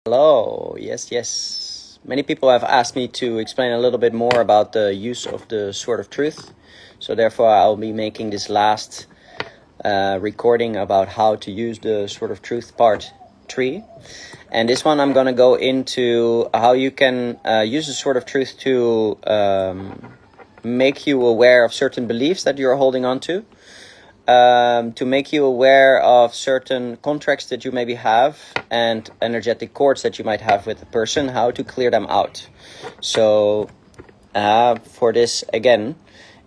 Hello, yes. Many people have asked me to explain a little bit more about the use of the Sword of Truth. So therefore I'll be making this last recording about how to use the Sword of Truth part 3. And this one I'm going to go into how you can use the Sword of Truth to make you aware of certain beliefs that you're holding on to make you aware of certain contracts that you maybe have and energetic cords that you might have with a person, how to clear them out. So for this, again,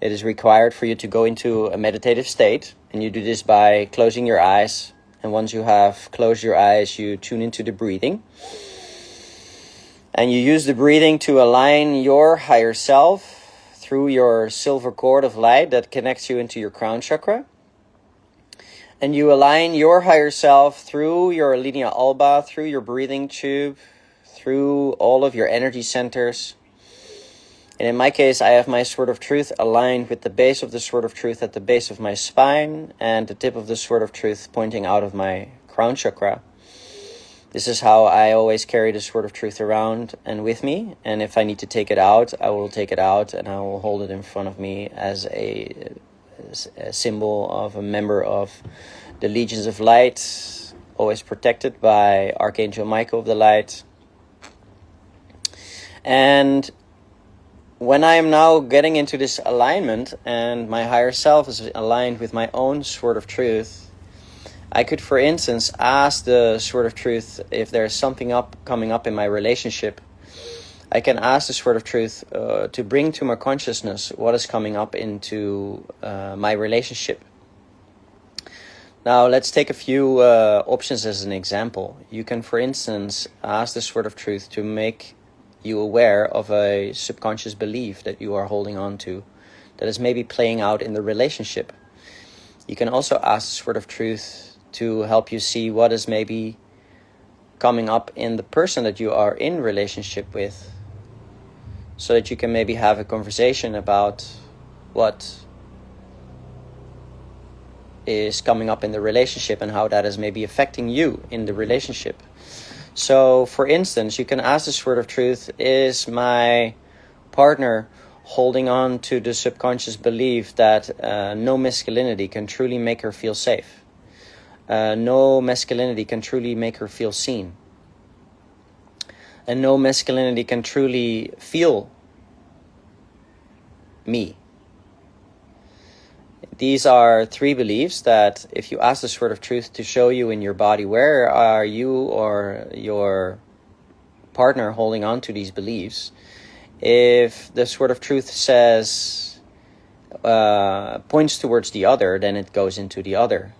it is required for you to go into a meditative state, and you do this by closing your eyes. And once you have closed your eyes, you tune into the breathing. And you use the breathing to align your higher self through your silver cord of light that connects you into your crown chakra. And you align your higher self through your linea alba, through your breathing tube, through all of your energy centers. And in my case, I have my Sword of Truth aligned with the base of the Sword of Truth at the base of my spine and the tip of the Sword of Truth pointing out of my crown chakra. This is how I always carry the Sword of Truth around and with me. And if I need to take it out, I will take it out and I will hold it in front of me as a symbol of a member of the Legions of Light, always protected by Archangel Michael of the Light. And when I am now getting into this alignment and my higher self is aligned with my own Sword of Truth, I could, for instance, ask the Sword of Truth if there's something coming up in my relationship. I can ask the Sword of Truth to bring to my consciousness what is coming up into my relationship. Now, let's take a few options as an example. You can, for instance, ask the Sword of Truth to make you aware of a subconscious belief that you are holding on to that is maybe playing out in the relationship. You can also ask the Sword of Truth to help you see what is maybe coming up in the person that you are in relationship with, so that you can maybe have a conversation about what is coming up in the relationship and how that is maybe affecting you in the relationship. So, for instance, you can ask the Sword of Truth, is my partner holding on to the subconscious belief that no masculinity can truly make her feel safe? No masculinity can truly make her feel seen. And no masculinity can truly feel me. These are 3 beliefs that if you ask the Sword of Truth to show you in your body, where are you or your partner holding on to these beliefs? If the Sword of Truth says, points towards the other, then it goes into the other.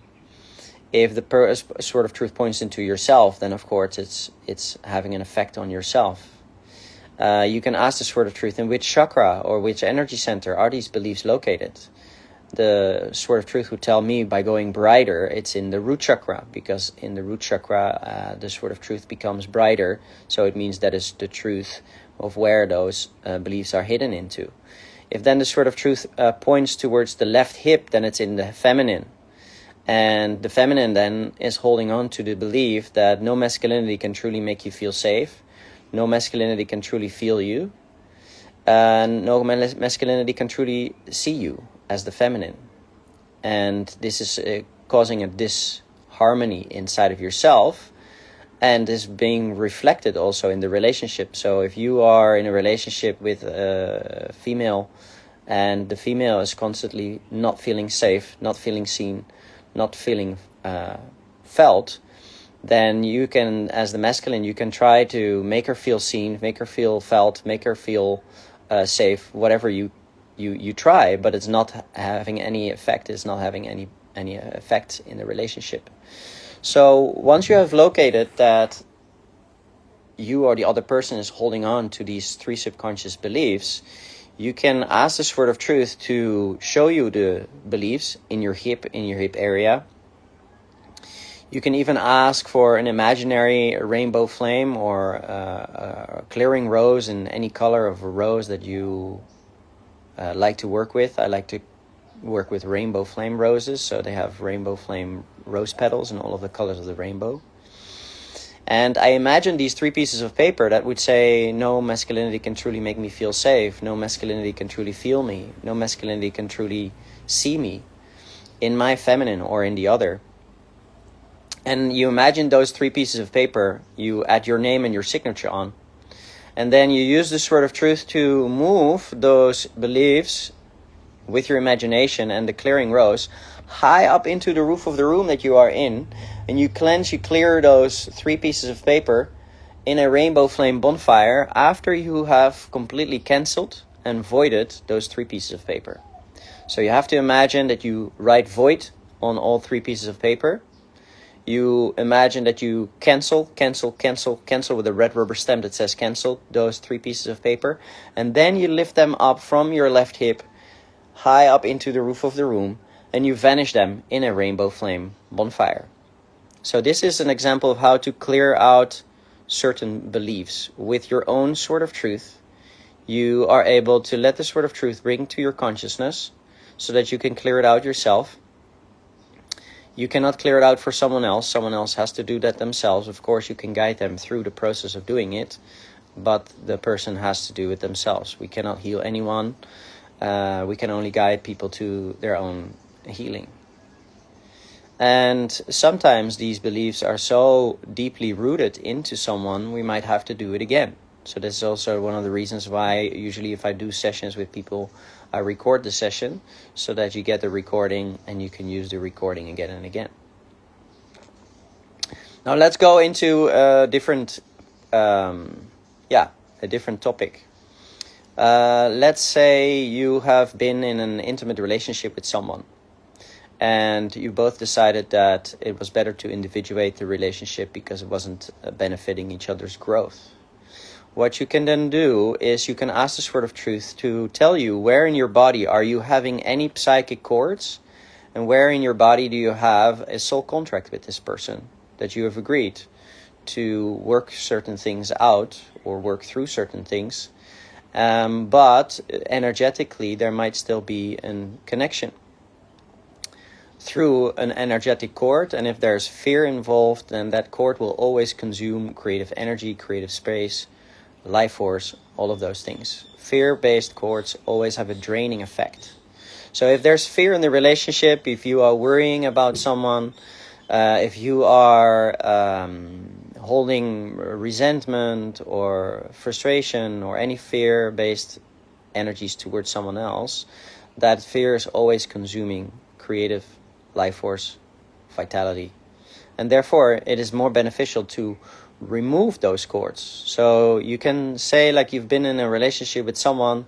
If the Sword of Truth points into yourself, then of course it's having an effect on yourself. You can ask the Sword of Truth, in which chakra or which energy center are these beliefs located? The Sword of Truth would tell me by going brighter, it's in the root chakra, because in the root chakra, the Sword of Truth becomes brighter. So it means that is the truth of where those beliefs are hidden into. If then the Sword of Truth points towards the left hip, then it's in the feminine. And the feminine then is holding on to the belief that no masculinity can truly make you feel safe. No masculinity can truly feel you. And no masculinity can truly see you as the feminine. And this is causing a disharmony inside of yourself. And is being reflected also in the relationship. So if you are in a relationship with a female, and the female is constantly not feeling safe, not feeling seen, not feeling felt, then you can, as the masculine, you can try to make her feel seen, make her feel felt, make her feel safe, whatever you try, but it's not having any effect. It's not having any effect in the relationship. So once you have located that you or the other person is holding on to these 3 subconscious beliefs, you can ask the Sword of Truth to show you the beliefs in your hip area. You can even ask for an imaginary rainbow flame or a clearing rose in any color of a rose that you like to work with. I like to work with rainbow flame roses, so they have rainbow flame rose petals in all of the colors of the rainbow. And I imagine these 3 pieces of paper that would say, no masculinity can truly make me feel safe. No masculinity can truly feel me. No masculinity can truly see me in my feminine or in the other. And you imagine those 3 pieces of paper, you add your name and your signature on. And then you use the Sword of Truth to move those beliefs with your imagination and the clearing rose high up into the roof of the room that you are in. And you clear those 3 pieces of paper in a rainbow flame bonfire after you have completely cancelled and voided those 3 pieces of paper. So you have to imagine that you write void on all 3 pieces of paper. You imagine that you cancel with a red rubber stamp that says cancel those 3 pieces of paper. And then you lift them up from your left hip high up into the roof of the room and you vanish them in a rainbow flame bonfire. So this is an example of how to clear out certain beliefs. With your own Sword of Truth, you are able to let the Sword of Truth bring to your consciousness so that you can clear it out yourself. You cannot clear it out for someone else. Someone else has to do that themselves. Of course, you can guide them through the process of doing it, but the person has to do it themselves. We cannot heal anyone. We can only guide people to their own healing. And sometimes these beliefs are so deeply rooted into someone, we might have to do it again. So this is also one of the reasons why usually if I do sessions with people, I record the session so that you get the recording and you can use the recording again and again. Now let's go into a different topic. Let's say you have been in an intimate relationship with someone and you both decided that it was better to individuate the relationship because it wasn't benefiting each other's growth. What you can then do is you can ask the Sword of Truth to tell you where in your body are you having any psychic cords and where in your body do you have a soul contract with this person that you have agreed to work certain things out or work through certain things. But energetically there might still be a connection through an energetic cord, and if there's fear involved, then that cord will always consume creative energy, creative space, life force, all of those things. Fear-based cords always have a draining effect. So if there's fear in the relationship, if you are worrying about someone, if you are holding resentment or frustration or any fear-based energies towards someone else, that fear is always consuming creative life force, vitality. And therefore, it is more beneficial to remove those cords. So you can say like you've been in a relationship with someone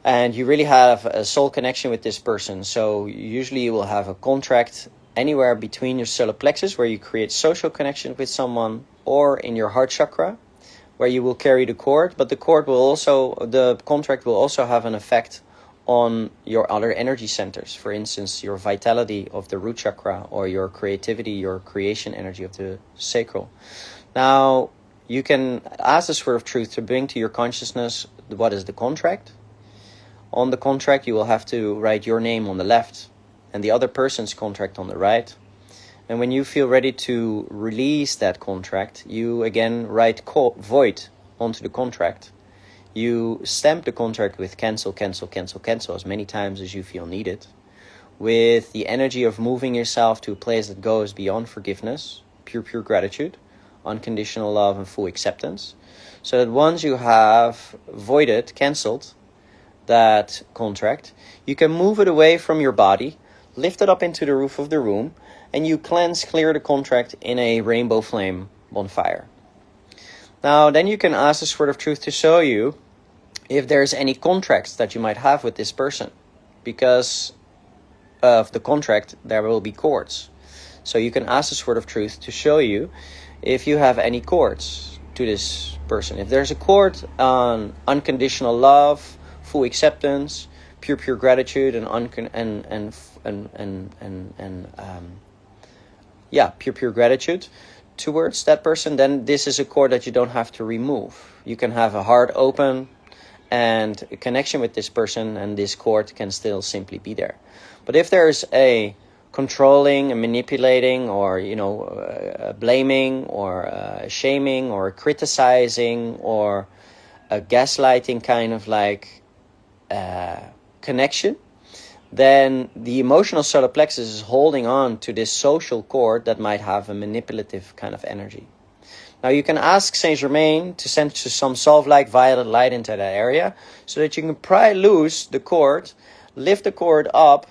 and you really have a soul connection with this person. So usually you will have a contract anywhere between your solar plexus where you create social connection with someone, or in your heart chakra where you will carry the cord, but the contract will also have an effect on your other energy centers. For instance, your vitality of the root chakra, or your creativity, your creation energy of the sacral. Now, you can ask the Sword of Truth to bring to your consciousness what is the contract. On the contract, you will have to write your name on the left and the other person's contract on the right. And when you feel ready to release that contract, you again write void onto the contract. You stamp the contract with cancel as many times as you feel needed, with the energy of moving yourself to a place that goes beyond forgiveness, pure gratitude, unconditional love and full acceptance, so that once you have voided, cancelled that contract, you can move it away from your body, lift it up into the roof of the room, and you clear the contract in a rainbow flame bonfire. Now, then you can ask the Sword of Truth to show you if there's any contracts that you might have with this person. Because of the contract, there will be cords. So you can ask the Sword of Truth to show you if you have any cords to this person. If there's a cord on unconditional love, full acceptance, pure gratitude, and pure gratitude towards that person, then this is a cord that you don't have to remove. You can have a heart open and a connection with this person, and this cord can still simply be there. But if there's a controlling and manipulating, or blaming, or shaming, or criticizing, or a gaslighting kind of like connection, then the emotional solar plexus is holding on to this social cord that might have a manipulative kind of energy. Now you can ask Saint Germain to send some soft-like violet light into that area so that you can pry loose the cord, lift the cord up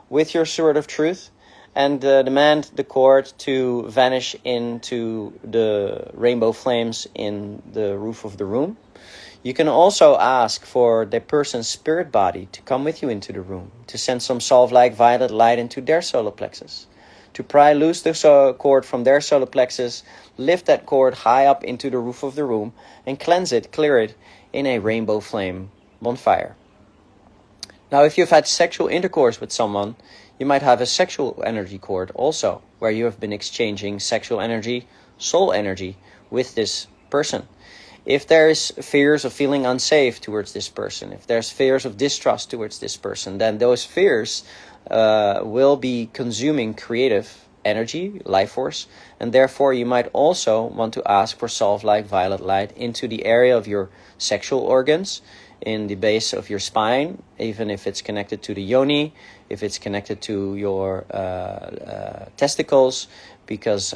with your sword of truth, and demand the cord to vanish into the rainbow flames in the roof of the room. You can also ask for the person's spirit body to come with you into the room, to send some soft-like violet light into their solar plexus, to pry loose the cord from their solar plexus, lift that cord high up into the roof of the room, and cleanse it, clear it in a rainbow flame bonfire. Now, if you've had sexual intercourse with someone, you might have a sexual energy cord also, where you have been exchanging sexual energy, soul energy with this person. If there's fears of feeling unsafe towards this person, if there's fears of distrust towards this person, then those fears will be consuming creative energy, life force, and therefore you might also want to ask for soft-like violet light into the area of your sexual organs, in the base of your spine, even if it's connected to the yoni, if it's connected to your testicles, because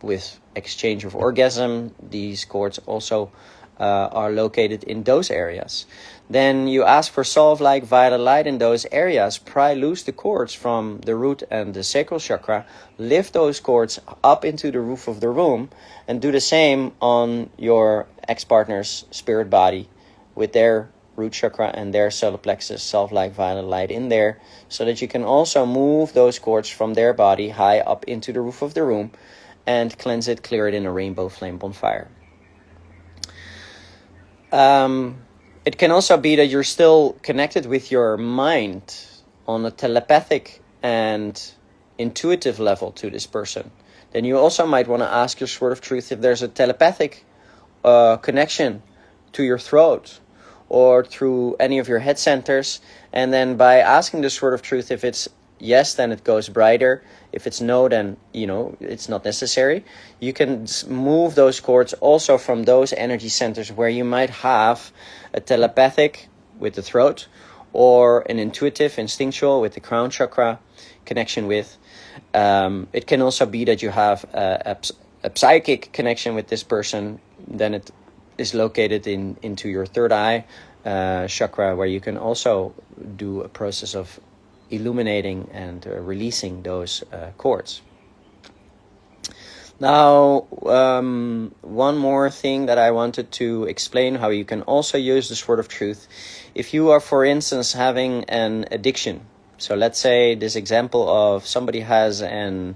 with exchange of orgasm, these cords also are located in those areas. Then you ask for soft-like violet light in those areas, pry loose the cords from the root and the sacral chakra, lift those cords up into the roof of the room, and do the same on your ex-partner's spirit body with their root chakra and their solar plexus, soft-like violet light in there, so that you can also move those cords from their body high up into the roof of the room and cleanse it, clear it in a rainbow flame bonfire. It can also be that you're still connected with your mind on a telepathic and intuitive level to this person. Then you also might want to ask your sword of truth if there's a telepathic connection to your throat or through any of your head centers. And then by asking the sword of truth, if it's yes, then it goes brighter. If it's no, then, it's not necessary. You can move those cords also from those energy centers where you might have a telepathic with the throat or an intuitive, instinctual with the crown chakra connection with. It can also be that you have a psychic connection with this person. Then it is located into your third eye chakra, where you can also do a process of illuminating and releasing those cords. Now, one more thing that I wanted to explain, how you can also use the sword of truth. If you are, for instance, having an addiction, so let's say this example of somebody has an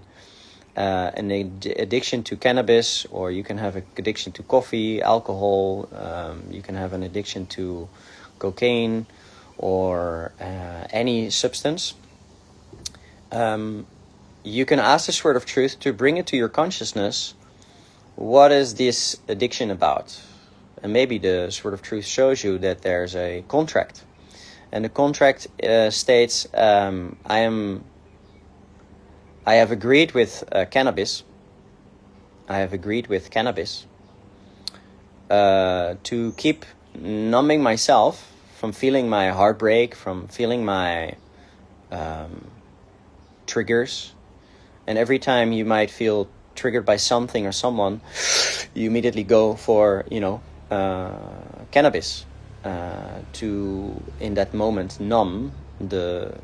addiction to cannabis, or you can have an addiction to coffee, alcohol, you can have an addiction to cocaine, or any substance. You can ask the sword of truth to bring it to your consciousness. What is this addiction about? And maybe the sword of truth shows you that there's a contract. And the contract states, I have agreed with cannabis. I have agreed with cannabis to keep numbing myself from feeling my heartbreak, from feeling my triggers. And every time you might feel triggered by something or someone, you immediately go for, cannabis to, in that moment, numb the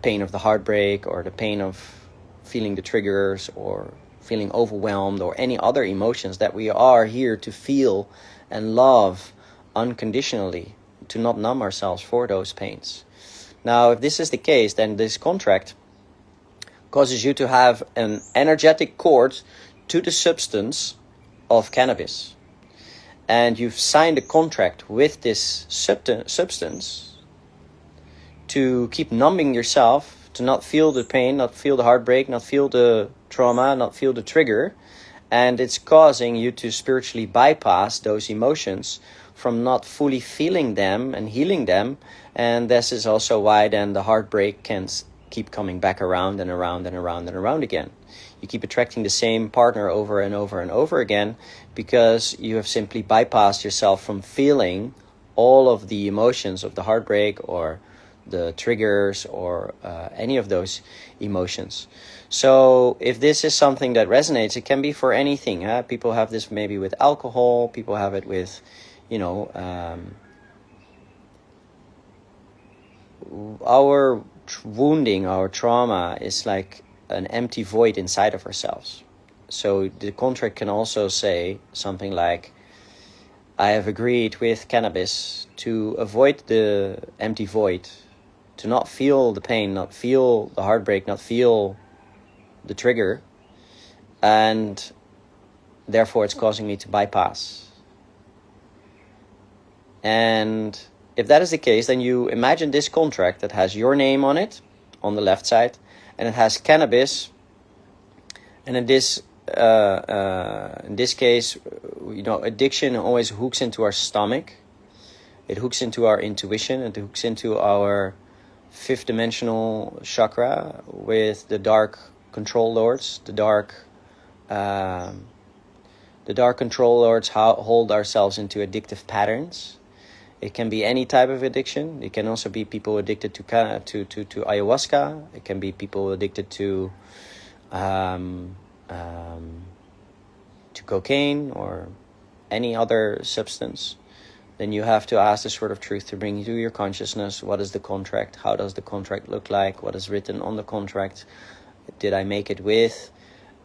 pain of the heartbreak or the pain of feeling the triggers or feeling overwhelmed or any other emotions that we are here to feel and love unconditionally, to not numb ourselves for those pains. Now, if this is the case, then this contract causes you to have an energetic cord to the substance of cannabis. And you've signed a contract with this substance to keep numbing yourself, to not feel the pain, not feel the heartbreak, not feel the trauma, not feel the trigger. And it's causing you to spiritually bypass those emotions from not fully feeling them and healing them. And this is also why then the heartbreak can keep coming back around and around and around and around again. You keep attracting the same partner over and over and over again because you have simply bypassed yourself from feeling all of the emotions of the heartbreak or the triggers or any of those emotions. So if this is something that resonates, it can be for anything. People have this maybe with alcohol. People have it with, our wounding, our trauma is like an empty void inside of ourselves. So the contract can also say something like, I have agreed with cannabis to avoid the empty void, to not feel the pain, not feel the heartbreak, not feel the trigger, and therefore it's causing me to bypass. And if that is the case, then you imagine this contract that has your name on it, on the left side, and it has cannabis, and in this case, addiction always hooks into our stomach. It hooks into our intuition. It hooks into our fifth dimensional chakra with the dark control lords. The dark control lords hold ourselves into addictive patterns. It can be any type of addiction. It can also be people addicted to ayahuasca. It can be people addicted to cocaine or any other substance. Then you have to ask the Sword of Truth to bring you to your consciousness. What is the contract? How does the contract look like? What is written on the contract? Did I make it with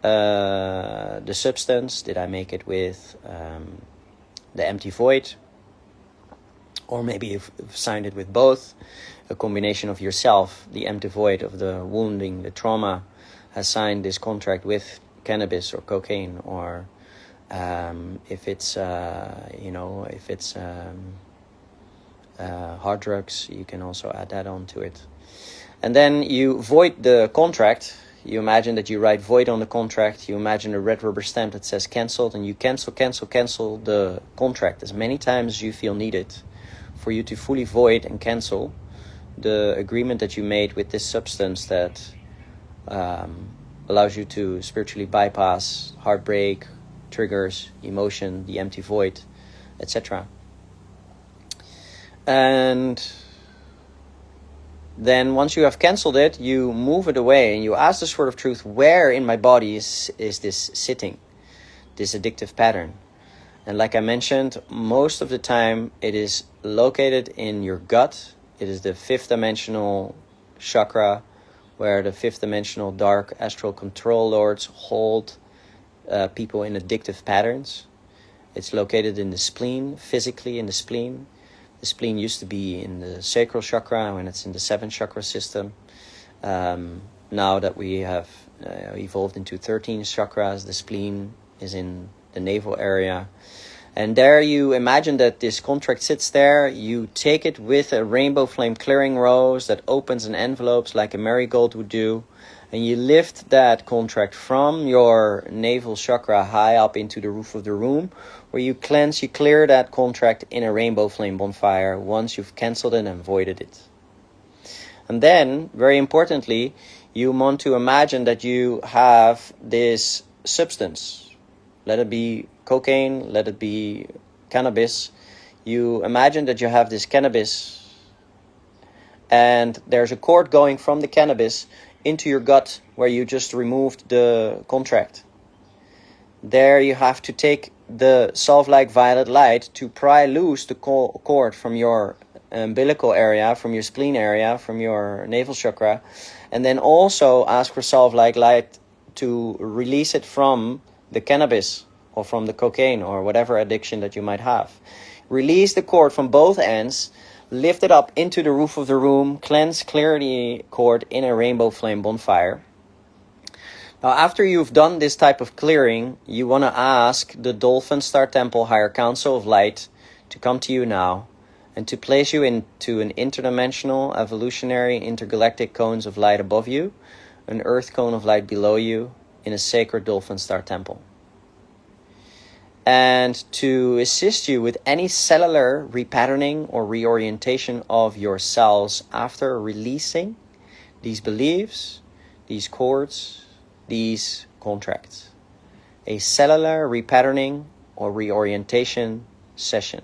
the substance? Did I make it with the empty void? Or maybe you've signed it with both. A combination of yourself, the empty void of the wounding, the trauma, has signed this contract with cannabis or cocaine, or if it's hard drugs, you can also add that onto it. And then you void the contract. You imagine that you write void on the contract. You imagine a red rubber stamp that says cancelled, and you cancel the contract as many times as you feel needed for you to fully void and cancel the agreement that you made with this substance that allows you to spiritually bypass heartbreak, triggers, emotion, the empty void, etc. And then once you have cancelled it, you move it away and you ask the Sword of Truth, where in my body is this sitting, this addictive pattern? And like I mentioned, most of the time it is located in your gut. It is the fifth dimensional chakra where the fifth dimensional dark astral control lords hold people in addictive patterns. It's located in the spleen, physically in the spleen. The spleen used to be in the sacral chakra when it's in the seventh chakra system. Now that we have evolved into 13 chakras, the spleen is in the navel area. And there you imagine that this contract sits there. You take it with a rainbow flame clearing rose that opens and envelopes like a marigold would do. And you lift that contract from your navel chakra high up into the roof of the room, where you cleanse, you clear that contract in a rainbow flame bonfire once you've cancelled it and voided it. And then, very importantly, you want to imagine that you have this substance. Let it be cocaine, let it be cannabis. You imagine that you have this cannabis and there's a cord going from the cannabis into your gut where you just removed the contract. There you have to take the self-like violet light to pry loose the cord from your umbilical area, from your spleen area, from your navel chakra, and then also ask for self-like light to release it from the cannabis or from the cocaine or whatever addiction that you might have. Release the cord from both ends, lift it up into the roof of the room, clear the cord in a rainbow flame bonfire. Now, after you've done this type of clearing, you want to ask the Dolphin Star Temple Higher Council of Light to come to you now and to place you into an interdimensional, evolutionary, intergalactic cones of light above you, an earth cone of light below you, in a sacred Dolphin Star Temple. And to assist you with any cellular repatterning or reorientation of your cells after releasing these beliefs, these cords, these contracts. A cellular repatterning or reorientation session.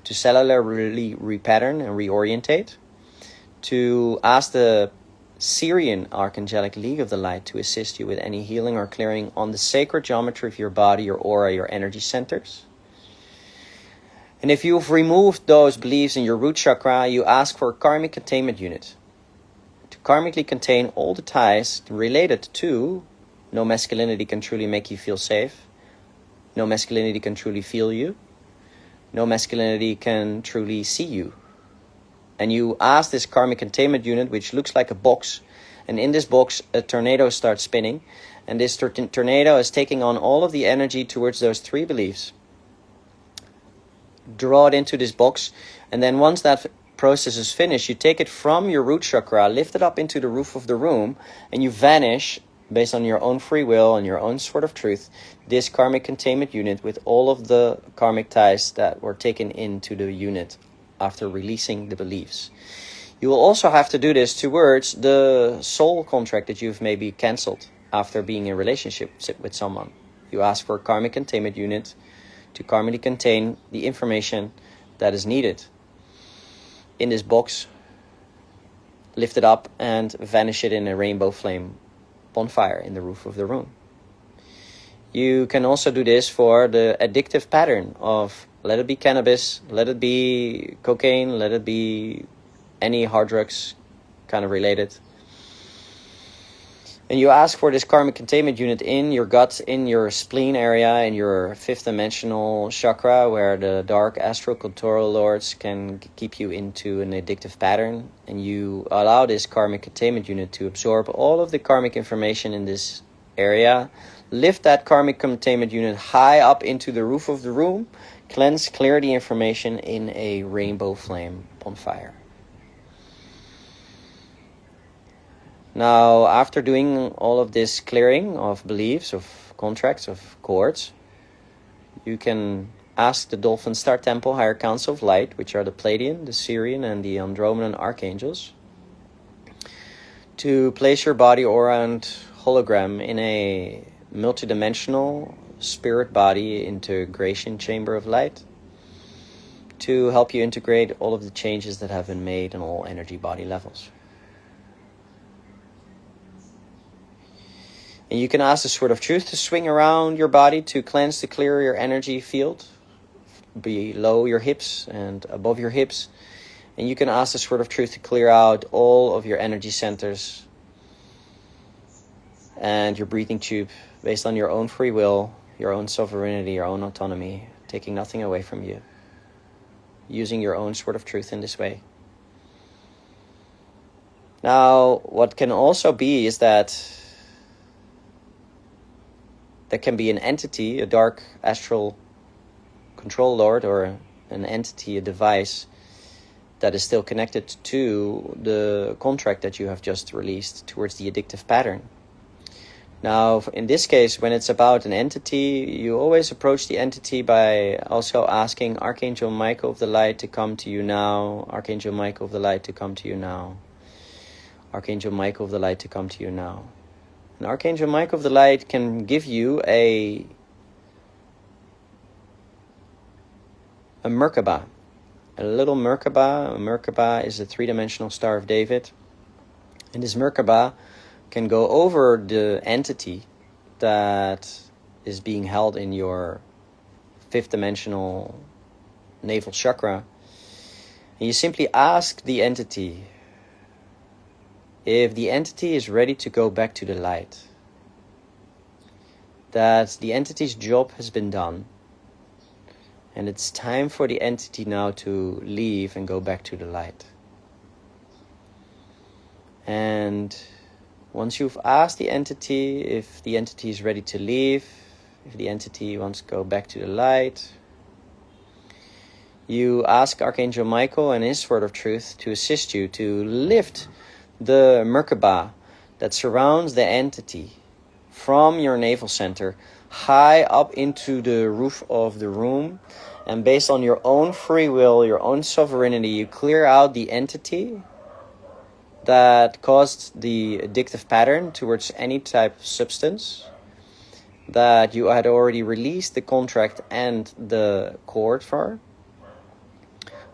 To cellularly repattern and reorientate, to ask the Syrian Archangelic League of the Light to assist you with any healing or clearing on the sacred geometry of your body, your aura, your energy centers. And if you've removed those beliefs in your root chakra, you ask for a karmic containment unit to karmically contain all the ties related to no masculinity can truly make you feel safe, no masculinity can truly feel you, no masculinity can truly see you. And you ask this karmic containment unit, which looks like a box, and in this box a tornado starts spinning, and this tornado is taking on all of the energy towards those three beliefs. Draw it into this box, and then once that process is finished, you take it from your root chakra, lift it up into the roof of the room, and you vanish, based on your own free will and your own sword of truth, this karmic containment unit with all of the karmic ties that were taken into the unit after releasing the beliefs. You will also have to do this towards the soul contract that you've maybe cancelled after being in a relationship with someone. You ask for a karmic containment unit to karmically contain the information that is needed in this box, lift it up and vanish it in a rainbow flame bonfire in the roof of the room. You can also do this for the addictive pattern of, let it be cannabis, let it be cocaine, let it be any hard drugs kind of related. And you ask for this karmic containment unit in your gut, in your spleen area, in your fifth dimensional chakra, where the dark astral control lords can keep you into an addictive pattern. And you allow this karmic containment unit to absorb all of the karmic information in this area. Lift that karmic containment unit high up into the roof of the room. Cleanse, clear the information in a rainbow flame bonfire. Now, after doing all of this clearing of beliefs, of contracts, of cords, you can ask the Dolphin Star Temple Higher Council of Light, which are the Pleiadian, the Sirian, and the Andromedan archangels, to place your body, aura, and hologram in a multidimensional spirit body integration chamber of light to help you integrate all of the changes that have been made on all energy body levels. And you can ask the Sword of Truth to swing around your body to cleanse, to clear your energy field below your hips and above your hips. And you can ask the Sword of Truth to clear out all of your energy centers and your breathing tube based on your own free will, your own sovereignty, your own autonomy, taking nothing away from you. Using your own Sword of Truth in this way. Now, what can also be is that there can be an entity, a dark astral control lord, or an entity, a device that is still connected to the contract that you have just released towards the addictive pattern. Now, in this case, when it's about an entity, you always approach the entity by also asking Archangel Michael of the Light to come to you now. Archangel Michael of the Light to come to you now. Archangel Michael of the Light to come to you now. And Archangel Michael of the Light can give you a Merkaba. A little Merkaba. A Merkaba is a three-dimensional Star of David. And this Merkaba can go over the entity that is being held in your fifth dimensional navel chakra. And you simply ask the entity if the entity is ready to go back to the light, that the entity's job has been done, and it's time for the entity now to leave and go back to the light. And once you've asked the entity if the entity is ready to leave, if the entity wants to go back to the light, you ask Archangel Michael and his Sword of Truth to assist you to lift the Merkaba that surrounds the entity from your navel center high up into the roof of the room, and based on your own free will, your own sovereignty, you clear out the entity that caused the addictive pattern towards any type of substance, that you had already released the contract and the cord for.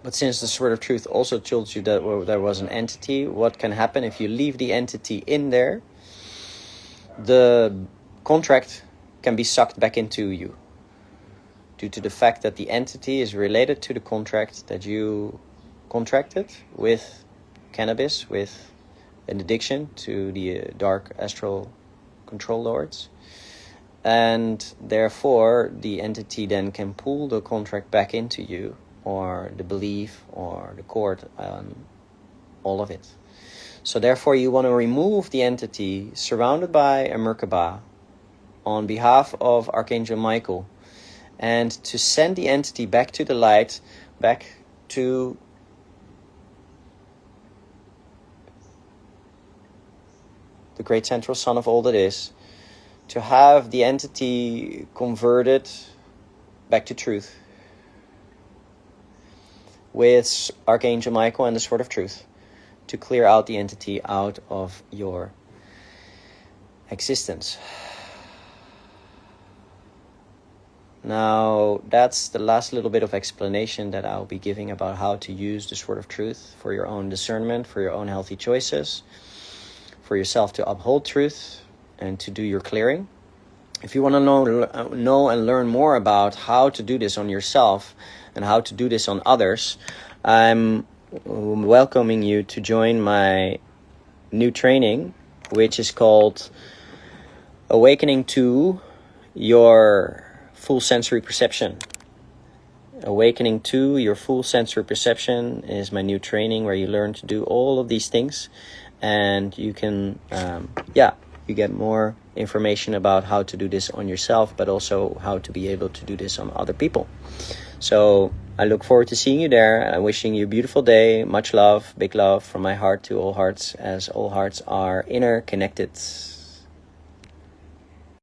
But since the Sword of Truth also told you that there was an entity, what can happen if you leave the entity in there? The contract can be sucked back into you, due to the fact that the entity is related to the contract that you contracted with cannabis, with an addiction to the dark astral control lords. And therefore, the entity then can pull the contract back into you, or the belief, or the cord, all of it. So therefore, you want to remove the entity surrounded by a Merkaba on behalf of Archangel Michael, and to send the entity back to the light, back to the great central sun of all that is, to have the entity converted back to truth with Archangel Michael and the Sword of Truth, to clear out the entity out of your existence. Now, that's the last little bit of explanation that I'll be giving about how to use the Sword of Truth for your own discernment, for your own healthy choices, for yourself to uphold truth and to do your clearing. If you want to know and learn more about how to do this on yourself and how to do this on others, I'm welcoming you to join my new training, which is called Awakening to Your Full Sensory Perception. Awakening to Your Full Sensory Perception is my new training where you learn to do all of these things, and you can, you get more information about how to do this on yourself, but also how to be able to do this on other people. So I look forward to seeing you there. I'm wishing you a beautiful day. Much love, big love from my heart to all hearts, as all hearts are interconnected.